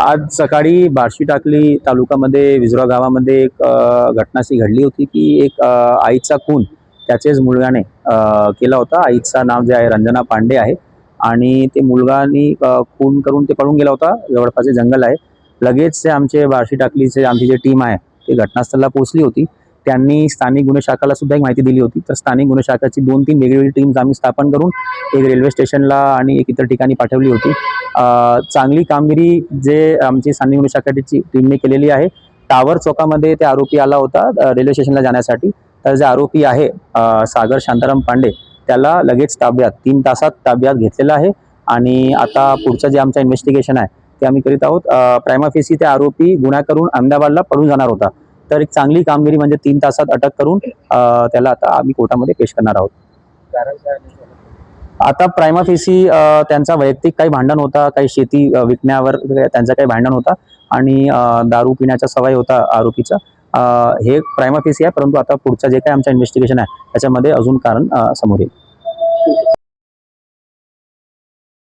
आज सकाळी बार्शी टाकली तालुक्यामध्ये विजरा गावामध्ये एक घटना अशी घडली होती की एक आईचा खून त्याचेच मुलगाने केला होता. आईचं नाव जे आहे रंजना पांडे आहे आणि ते मुलगानी खून करून ते पळून गेला होता. जवळपास जे जंगल आहे. लगेच ते आमचे बार्शी टाकलीचे आमची जी टीम आहे ती घटनास्थळाला पोहोचली होती. त्यांनी स्थानिक गुन्हे शाखेला सुद्धा एक माहिती दिली होती. तर स्थानिक गुन्हे शाखेची 2-3 वेगवेगळी टीम्स आम्ही स्थापन करून एक रेल्वे स्टेशनला आणि एक इतर ठिकाणी पाठवली होती. चांगली कामगिरी जे आमची स्थानिक गुन्हे शाखेची टीमने केलेली आहे. टावर चौकामध्ये ते आरोपी आला होता रेल्वे स्टेशनला जाण्यासाठी. तर जे आरोपी आहे सागर शांताराम पांडे त्याला लगेच ताब्यात 3 तासात ताब्यात घेतलेलं आहे आणि आता पुढचं जे आमचं इन्व्हेस्टिगेशन आहे ते आम्ही करीत आहोत. प्रायमा फेसी ते आरोपी गुन्हा करून अहमदाबादला पळून जाणार होता. तर एक चांगली कामगिरी म्हणजे 3 तासात अटक करून त्याला आता आम्ही कोर्टामध्ये पेश करणार आहोत. आता प्रायमा फेसी त्यांचा वैयक्तिक काही भांडण होता, काही शेती विकण्यावर त्यांचा काही भांडण होता आणि दारू पिण्याचा सवय होता आरोपीचा. हे प्रायमा फेसी आहे, परंतु आता पुढचं जे काही आमचं इन्व्हेस्टिगेशन आहे त्याच्यामध्ये अजून कारण समोर येईल.